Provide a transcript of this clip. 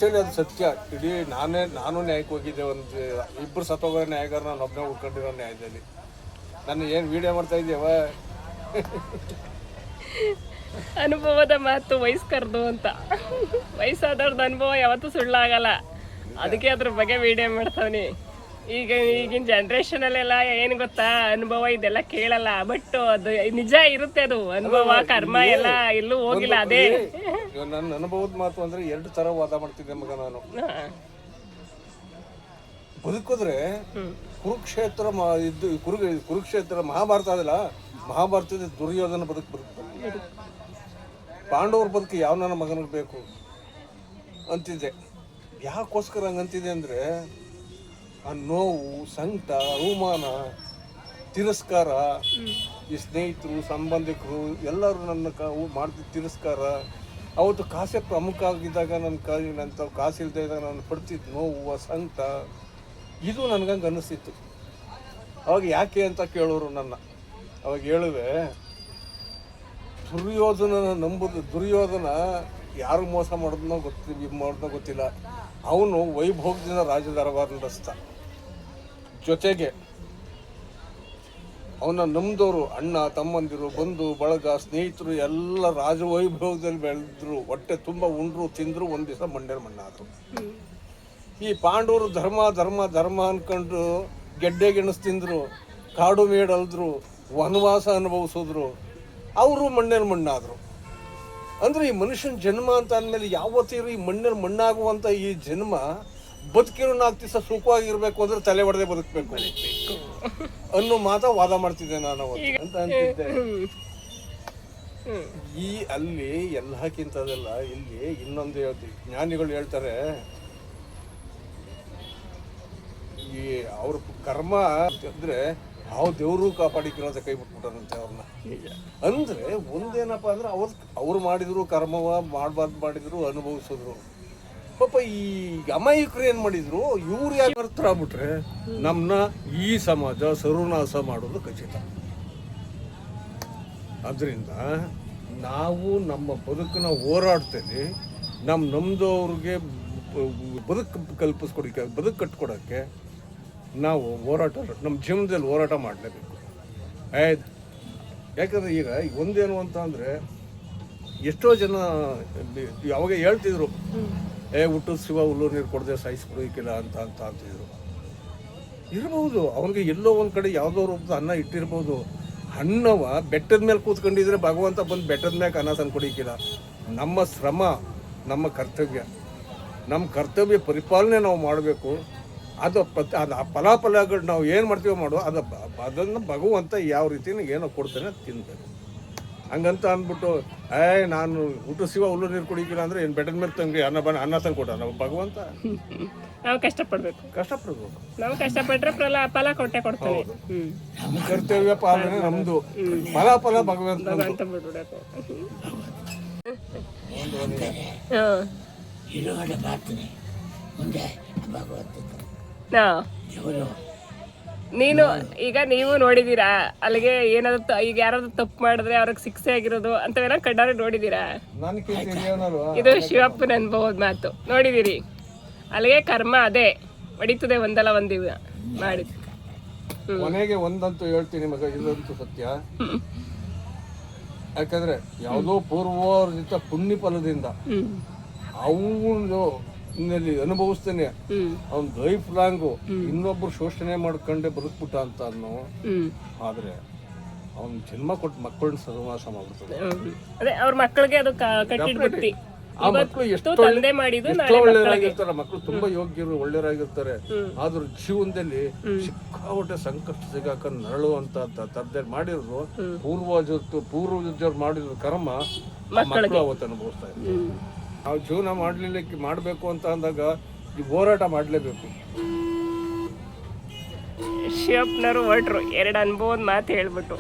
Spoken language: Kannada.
ಆಕ್ಚುಲಿ ಅದು ಸತ್ಯ. ಇಡೀ ನಾನು ನ್ಯಾಯಕ್ಕೆ ಹೋಗಿದ್ದೆ. ಒಂದು ಇಬ್ಬರು ಸತ್ತೋಗೋ ನ್ಯಾಯಗಾರ ನಾನು ಒಬ್ಬನೇ ಉಳ್ಕೊಂಡಿರೋ ನ್ಯಾಯದಲ್ಲಿ. ನಾನು ಏನು ವಿಡಿಯೋ ಮಾಡ್ತಾ ಇದ್ದೀವ ಅನುಭವದ ಮಾತು ವಯಸ್ಕರ್ದು ಅಂತ. ವಯಸ್ಸಾದವ್ರದ್ದು ಅನುಭವ ಯಾವತ್ತೂ ಸುಳ್ಳಾಗಲ್ಲ. ಅದಕ್ಕೆ ಅದ್ರ ಬಗ್ಗೆ ವಿಡಿಯೋ ಮಾಡ್ತಾವ್ನಿ. ಈಗಿನ ಜನ್ರೇಷನಲ್ಲೆಲ್ಲ ಏನು ಗೊತ್ತಾ, ಅನುಭವ ಇದೆಲ್ಲ ಕೇಳಲ್ಲ. ಬಟ್ ಅದು ನಿಜ ಇರುತ್ತೆ. ಅದು ಅನುಭವ ಕರ್ಮ ಎಲ್ಲ ಎಲ್ಲೂ ಹೋಗಿಲ್ಲ. ಅದೇ ನನ್ನ ಅನುಭವದ ಮಾತು ಅಂದ್ರೆ 2 ಥರ ವಾದ ಮಾಡ್ತಿದ್ದೆ ಮಗ ನಾನು. ಬದುಕಿದ್ರೆ ಕುರುಕ್ಷೇತ್ರ ಕುರುಕ್ಷೇತ್ರ ಮಹಾಭಾರತ ಅದಲ್ಲ, ಮಹಾಭಾರತದ ದುರ್ಯೋಧನ ಬದುಕು ಪಾಂಡವ್ರ ಬದುಕು ಯಾವ ನನ್ನ ಮಗನಿಗೆ ಬೇಕು ಅಂತಿದ್ದೆ. ಯಾಕೋಸ್ಕರ ಹಂಗಂತಿದೆ ಅಂದರೆ ಆ ನೋವು, ಸಂಕಟ, ಅವಮಾನ, ತಿರಸ್ಕಾರ, ಈ ಸ್ನೇಹಿತರು, ಸಂಬಂಧಿಕರು ಎಲ್ಲರೂ ನನ್ನ ಮಾಡ್ತಿದ್ದ ತಿರಸ್ಕಾರ. ಅವತ್ತು ಕಾಸೇ ಪ್ರಮುಖ ಆಗಿದ್ದಾಗ ನನ್ನ ಕಾಸು ಇಲ್ಲದೆ ಇದ್ದಾಗ ನಾನು ಪಡ್ತಿದ್ದ ನೋವು, ಸಂಕಟ, ಇದು ನನಗಂಗೆ ಅನ್ನಿಸ್ತಿತ್ತು. ಅವಾಗ ಯಾಕೆ ಅಂತ ಕೇಳೋರು ನನ್ನ. ಅವಾಗ ಹೇಳುವೆ, ದುರ್ಯೋಧನ ಯಾರು ಮೋಸ ಮಾಡೋದನ್ನೋ ಗೊತ್ತಿಲ್ಲ. ಅವನು ವೈಭೋಗದಿಂದ ರಾಜದರಬಾರ ನಡೆಸ್ತ. ಜೊತೆಗೆ ಅವನ ನಂಬಿದವರು ಅಣ್ಣ ತಮ್ಮಂದಿರು, ಬಂಧು ಬಳಗ, ಸ್ನೇಹಿತರು ಎಲ್ಲ ರಾಜವೈಭೋಗದಲ್ಲಿ ಬೆಳೆದ್ರು. ಹೊಟ್ಟೆ ತುಂಬ ಉಂಡ್ರು, ತಿಂದರು, ಒಂದು ದಿವಸ ಮಣ್ಣಾದರು. ಈ ಪಾಂಡವರು ಧರ್ಮ ಧರ್ಮ ಧರ್ಮ ಅನ್ಕೊಂಡು ಗೆಡ್ಡೆ ಗೆಣಸು ತಿಂದರು, ಕಾಡು ಮೇಡಲ್ದ್ರು, ವನವಾಸ ಅನುಭವಿಸಿದ್ರು. ಅವರು ಮಣ್ಣಾದರು. ಅಂದರೆ ಈ ಮನುಷ್ಯನ ಜನ್ಮ ಅಂತ ಅಂದಮೇಲೆ ಯಾವತ್ತಿರು ಈ ಮಣ್ಣಾಗುವಂಥ ಈ ಜನ್ಮ ಬದುಕಿರೋ 4 ದಿವಸ ಸುಖವಾಗಿರ್ಬೇಕು ಅಂದ್ರೆ ತಲೆ ಹೊಡೆದೇ ಬದುಕಬೇಕು ಅನ್ನೋ ವಾದ ಮಾಡ್ತಿದ್ದೆ ನಾನು ಅಂತ ಅಂತಿದ್ದೆ. ಅಲ್ಲಿ ಎಲ್ಲಕ್ಕಿಂತದೆಲ್ಲ ಇಲ್ಲಿ ಇನ್ನೊಂದು ಜ್ಞಾನಿಗಳು ಹೇಳ್ತಾರೆ, ಈ ಅವ್ರ ಕರ್ಮ ಅಂದ್ರೆ ಯಾವ ದೇವರು ಕಾಪಾಡಿಕಿರೋದ ಕೈ ಬಿಟ್ಬಿಟ್ಟಾರಂತೆ ಅವ್ರನ್ನ. ಅಂದ್ರೆ ಒಂದೇನಪ್ಪ ಅಂದ್ರೆ ಅವ್ರು ಮಾಡಿದ್ರು ಕರ್ಮವ, ಮಾಡಬಾರ್ದು ಮಾಡಿದ್ರು, ಅನುಭವಿಸಿದ್ರು. ಪಾಪ ಈ ಅಮಾಯಕರು ಏನು ಮಾಡಿದ್ರು, ಇವ್ರು ಯಾಕೆ ಆಗ್ಬಿಟ್ರೆ ನಮ್ಮನ್ನ ಈ ಸಮಾಜ ಸರ್ವನಾಶ ಮಾಡೋದು ಖಚಿತ. ಅದರಿಂದ ನಾವು ನಮ್ಮ ಬದುಕನ್ನ ಹೋರಾಡ್ತೇವೆ. ನಮ್ಮದವ್ರಿಗೆ ಬದುಕು ಕಟ್ಕೊಡೋಕ್ಕೆ ನಾವು ನಮ್ಮ ಜೀವನದಲ್ಲಿ ಹೋರಾಟ ಮಾಡಲೇಬೇಕು. ಆಯ್ತು. ಯಾಕಂದರೆ ಈಗ ಒಂದೇನು ಅಂತ ಅಂದರೆ, ಎಷ್ಟೋ ಜನ ಯಾವಾಗ ಹೇಳ್ತಿದ್ರು, ಹುಟ್ಟು ಶಿವ ಹುಲ್ಲು ನೀರು ಕೊಡದೆ ಸಾಯಿಸ್ಬಿಡೋಕ್ಕಿಲ್ಲ ಅಂತ ಅಂತಿದ್ರು. ಇರ್ಬೋದು, ಅವನಿಗೆ ಎಲ್ಲೋ ಒಂದು ಕಡೆ ಯಾವುದೋ ರೂಪದ ಅನ್ನ ಇಟ್ಟಿರ್ಬೋದು. ಅನ್ನವ ಬೆಟ್ಟದ ಮೇಲೆ ಕೂತ್ಕೊಂಡಿದ್ರೆ ಭಗವಂತ ಬಂದು ಬೆಟ್ಟದ ಮೇಲೆ ಅನ್ನ ತಂದು ಕೊಡೋಕ್ಕಿಲ್ಲ. ನಮ್ಮ ಶ್ರಮ, ನಮ್ಮ ಕರ್ತವ್ಯ ಪರಿಪಾಲನೆ ನಾವು ಮಾಡಬೇಕು. ಅದು ಫಲಾಫಲಗಳು ನಾವು ಏನು ಮಾಡ್ತೀವೋ ಮಾಡುವ ಅದನ್ನು ಭಗವಂತ ಯಾವ ರೀತಿನ ಏನೋ ಕೊಡ್ತಾನೆ ತಿನ್ಬೇಕು. ಹಂಗಂತ ಅಂದ್ಬಿಟ್ಟು ನಾನು ಊಟ ಶಿವ ಹುಲ್ಲು ನೀರು ಕುಡಿಕಿಲ್ಲ ಅಂದರೆ ಏನು ಬೆಟ್ಟದ ಮೇಲೆ ತಂಗಿ ಅನ್ನ ತಂದು ಕೊಟ್ಟ ನಾವು ಭಗವಂತ. ನಾವು ಕಷ್ಟಪಡಬೇಕು. ನಾವು ಕಷ್ಟಪಟ್ಟರೆ ಫಲ ಕೊಟ್ಟೆ ಕೊಡ್ತೀವಿ. ಕರ್ತವ್ಯ ಪಾಲನೆ ನಮ್ಮದು, ಫಲಾಫಲ ಭಗವಂತ ಬಿಡ್ಬೇಕು. ನೀವು ನೋಡಿದೀರಾ ಅಲ್ಲಿಗೆ ಏನಾದ್ರು ಈಗ ಯಾರಾದ್ರೂ ತಪ್ಪು ಮಾಡಿದ್ರೆ ಅವ್ರಿಗೆ ಶಿಕ್ಷೆ ಆಗಿರೋದು ಅಂತವೇನೋ ಕಣ್ಣಾರೆ ನೋಡಿದೀರಾ? ಇದು ಶಿವಪ್ಪನ ಅನುಭವದ ಮಾತು. ನೋಡಿದಿರಿ, ಅಲ್ಲಿಗೆ ಕರ್ಮ ಅದೇ ಹೊಡಿತದೆ ಒಂದಲ್ಲ ಒಂದಿವ ಮಾಡಿ. ಕೊನೆಗೆ ಒಂದಂತೂ ಹೇಳ್ತೀನಿ ಮಗ, ಇದಂತೂ ಸತ್ಯ. ಯಾಕಂದ್ರೆ ಯಾವುದೋ ಪೂರ್ವರ್ಜಿತ ಪುಣ್ಯ ಫಲದಿಂದ ಅವನು ಅನುಭವಿಸ್ತೇನೆ. ಅವ್ನ ಲೈಫ್ ಲಾಂಗು ಇನ್ನೊಬ್ರು ಶೋಷಣೆ ಮಾಡ್ಕೊಂಡೆ ಬದುಕ್ಬಿಟ್ಟ ಅಂತ ಅನ್ನೋ. ಆದ್ರೆ ಅವ್ನ ಜನ್ಮ ಕೊಟ್ಟು ಮಕ್ಕಳನ್ನ ಸರ್ವನಾಶ ಮಾಡ್ಬಿಡ್ತದೆ. ಅದೇ ಅವ್ರ ಮಕ್ಕಳಿಗೆ ಅದು ಕಟ್ಟಿಡ್ಬಿಡ್ತಿ. ಆ ಮಕ್ಕಳು ಎಷ್ಟೋ ಒಳ್ಳೆಯರಾಗಿರ್ತಾರೆ, ಮಕ್ಕಳು ತುಂಬಾ ಯೋಗ್ಯರು, ಒಳ್ಳೆಯರಾಗಿರ್ತಾರೆ. ಆದ್ರೂ ಜೀವನದಲ್ಲಿ ಸಿಕ್ಕಾಪಟ್ಟೆ ಸಂಕಷ್ಟ ಸಿಗಾಕ ನರಳುವಂತ ತರದಲ್ಲಿ ಮಾಡಿದ್ರು ಪೂರ್ವಜರು ಮಾಡಿದ್ರು ಕರ್ಮ ಮಕ್ಕಳು ಅವತ್ತು ಅನುಭವಿಸ್ತಾ ಇದ್ದಾರೆ. ನಾವು ಜೀವನ ಮಾಡಬೇಕು ಅಂತ ಅಂದಾಗ ಈ ಹೋರಾಟ ಮಾಡಲೇಬೇಕು. ಶಿವಪ್ಪನವರು ಹೊರಟ್ರು 2 ಅನುಭವದ ಮಾತು ಹೇಳ್ಬಿಟ್ಟು.